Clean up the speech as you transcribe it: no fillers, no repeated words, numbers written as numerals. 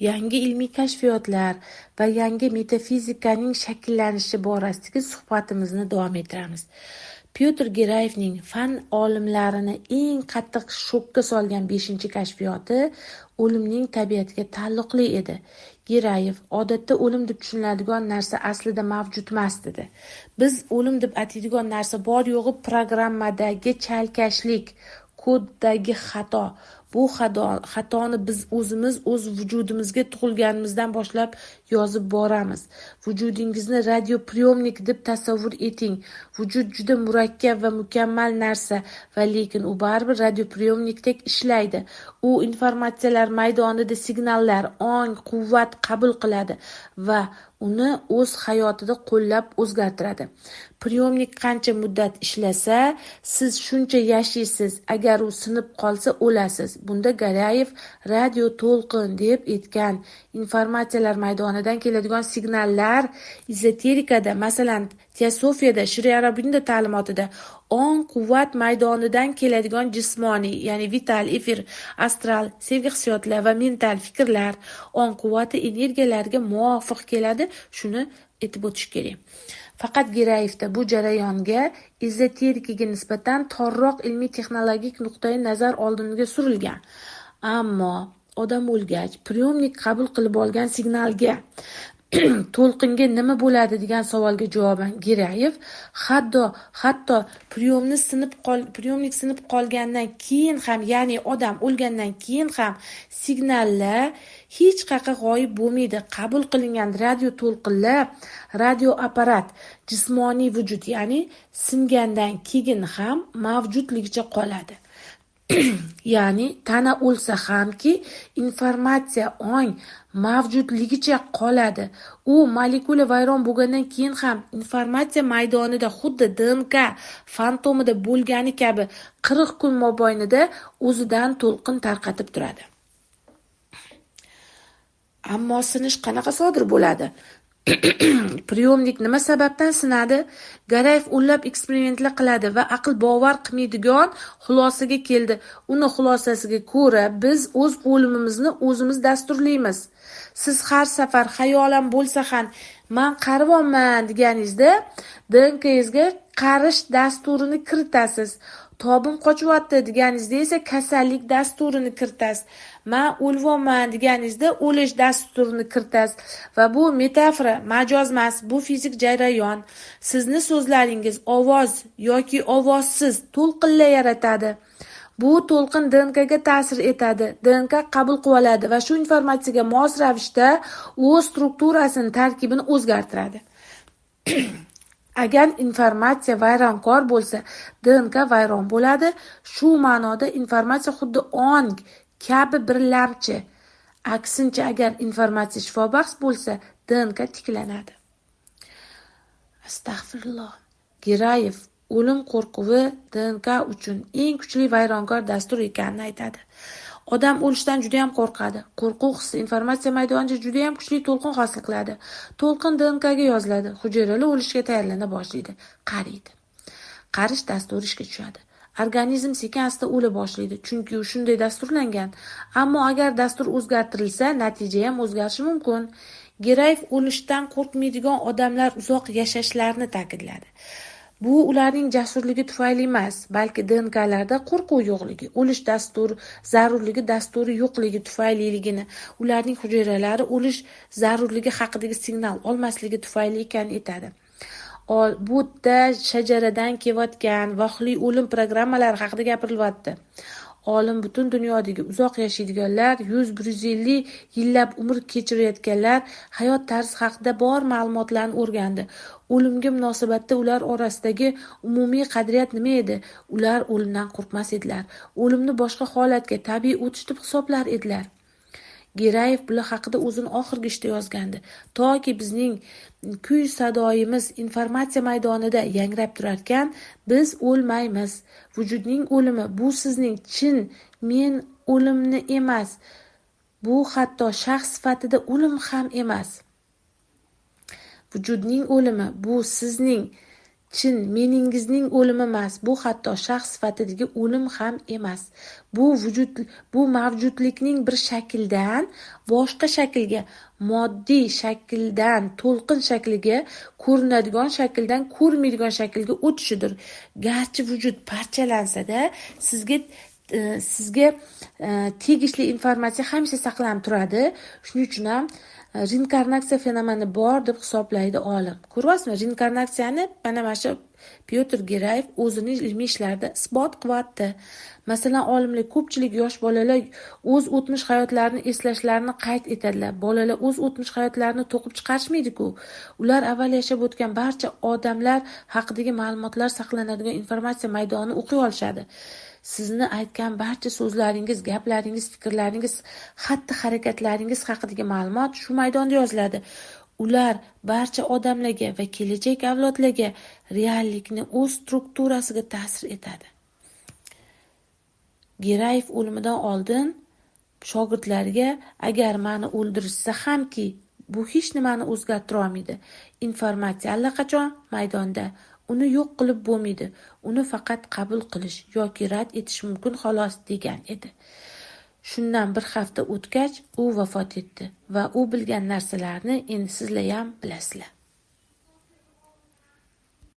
yangi ilmiy kashfiyotlar va yangi metafizikaning shakllanishi borasidagi suhbatimizni davom ettiramiz. Pyotr Gerayevning fan olimlarini eng qattiq shokka solgan 5-kashfiyoti o'limning tabiatiga taalluqli edi. Gerayev odatda o'lim deb tushuniladigan narsa aslida mavjud emas dedi. Biz o'lim deb ataydigan narsa bor yo'g'i programmadagi chalkashlik, koddagi xato. Bu xatoni biz o'zimiz o'z vujudimizga tug'ilganimizdan boshlab yozib boramiz. Vujudingizni radiopriyomnik deb tasavvur eting. Vujud juda murakkab va mukammal narsa va lekin u baribir radiopriyomnikdek ishlaydi. U informatsiyalar maydonida signallar, ong, quvvat qabul qiladi va uni o'z hayotida qo'llab o'zgartiradi. Priyomnik qancha muddat ishlasa, siz shuncha yashaysiz. Agar u sinib qolsa, o'lasiz. Bunda Gerayev radio to'lqin deb aytgan informatsiyalar maydonidan keladigan signallar ezoterikada, masalan, teosofiyada, Shri Arobindo ta'limotida ong quvvat maydonidan keladigan jismoniy, ya'ni vital, efir, astral, sevgi hissiyotlar va mental fikrlar, ong quvvati energiyalarga muvofiq keladi. Shuni aytib o'tish kerak. Faqat Gerayevda bu jarayonga ezoterikaga nisbatan torroq ilmiy texnologik nuqtai nazar oldinga surilgan. Ammo odam o'lgach priyomnik qabul qilib olgan signalga to'lqinga nima bo'ladi degan savolga javoban Gerayev hatto priyomnik sinib qolgandan keyin ham, ya'ni odam o'lgandan keyin ham signallar hech qayerga g'oyib bo'lmaydi. Qabul qilingan radio to'lqinlar radioapparat jismoniy vujud, ya'ni singandan keyin ham mavjudligicha qoladi. Ya'ni tana o'lsa hamki informatsiya ong mavjudligicha qoladi. U molekula vayron bo'lgandan keyin ham informatsiya maydonida xuddi DNK fantomida bo'lgani kabi 40 kun mobaynida o'zidan to'lqin tarqatib turadi. Ammo sinish qanaqa sodir bo'ladi? Priyomnik nima sababdan sinadi? Gerayev o'nlab eksperimentlar qiladi va aql bovar qilmaydigan xulosaga keldi. Uni xulosasiga ko'ra, biz o'z o'limimizni o'zimiz dasturlaymiz. Siz har safar xayolan bo'lsa ham men qariyapman deganingizda DNK'ingizga qarish dasturini kiritasiz. Tobim qochyapti deganingizda esa kasallik dasturini kiritasiz. Men o'lyapman deganingizda o'lish dasturini kiritasiz. Va bu metafora, majoz emas, bu fizik jarayon. Sizni so'zlaringiz ovoz yoki ovozsiz to'lqinlar yaratadi. Bu to'lqin DNKga ta'sir etadi. DNK qabul qilib oladi va shu informatsiyaga mos ravishda o'z strukturasini, tarkibini o'zgartiradi. Agar informatsiya vayronkor bo'lsa, DNK vayron bo'ladi. Shu ma'noda informatsiya xuddi ong kabi bir lamchi. Aksincha, agar informatsiya shifobaxsh bo'lsa, DNK tiklanadi. Astag'firulloh. Gerayev o'lim qo'rquvi DNK uchun eng kuchli vayronkor dastur ekanini aytadi. Odam o'lishdan juda ham qo'rqadi. Qo'rquv hissi informatsiya maydonida juda ham kuchli to'lqin hosil qiladi. To'lqin DNKga yoziladi. Hujayralar o'lishga tayyorlana boshlaydi, qariydi. Qarish dasturi ishga tushadi. Organizm sekin-asta o'la boshlaydi, chunki u shunday dasturlangan. Ammo agar dastur o'zgartirilsa, natija ham o'zgarishi mumkin. Gerayev o'lishdan qo'rqmaydigan odamlar uzoq yashashlarini ta'kidladi. Bu ularning jasurligi tufayli emas, balki DNKlarda qo'rquv yo'qligi, o'lish zarurligi dasturi yo'qligi tufayliligini, ularning hujayralari o'lish zarurligi haqidagi signal olmasligi tufayli ekanini aytadi. Bu yerda shajaradan kelayotgan vahli o'lim programmalari haqida gapirilyapti. Olim butun dunyodagi uzoq yashaydiganlar, 100-150 yillab umr kechirayotganlar hayot tarzi haqida bor ma'lumotlarni o'rgandi. O'limga munosabatda ular orasidagi umumiy qadriyat nima edi? Ular o'limdan qo'rqmas edilar. O'limni boshqa holatga, tabiiy o'tish deb hisoblar edilar. Gerayev bular haqida o'zini oxirgi ishda yozgandi. Toki bizning kuy sadoyimiz informatsiya maydonida yangrab turarkan, biz o'lmaymiz. Vujudning o'limi bu sizning chin men o'limni emas. Bu hatto shaxs sifatida o'lim ham emas. Vujudning o'limi bu sizning chin meningizning o'limi emas, bu hatto shaxs sifatidagi o'lim ham emas. Bu mavjudlikning bir shakldan boshqa shaklga, moddiy shakldan to'lqin shakliga, ko'rinadigan shakldan ko'rinmaydigan shaklga o'tishidir. Garchi vujud parchalansa-da, sizga tegishli informatsiya hamisha saqlanib turadi. Shuning uchun ham reinkarnatsiya fenomeni bor deb hisoblaydi olim. Ko'ryapsizmi? Reinkarnatsiyani mana shu Pyotr Gerayev o'zining ilmiy ishlarida isbot qilyapti. Masalan, olimlar ko'pchilik yosh bolalar o'z o'tmish hayotlarini eslashlarini qayd etadilar. Bolalar o'z o'tmish hayotlarini to'qib chiqarishmaydi-ku. Ular avval yashab o'tgan barcha odamlar haqidagi ma'lumotlar saqlanadigan informatsiya maydonini o'qiy olishadi. Sizni aytgan barcha so'zlaringiz, gaplaringiz, fikrlaringiz, xatti-harakatlaringiz haqidagi ma'lumot shu maydonda yoziladi. Ular barcha odamlarga va kelajak avlodlarga reallikni o'z strukturasiga ta'sir etadi. Gerayev o'limidan oldin shogirdlariga agar meni o'ldirishsa hamki, bu hech nimani o'zgartira olmaydi. Informatsiya allaqachon maydonda. Uni yo'q qilib bo'lmaydi. Uni faqat qabul qilish yoki rad etish mumkin xolos degan edi. Shundan bir hafta o'tgach u vafot etdi va u bilgan narsalarni endi sizlar ham bilasizlar.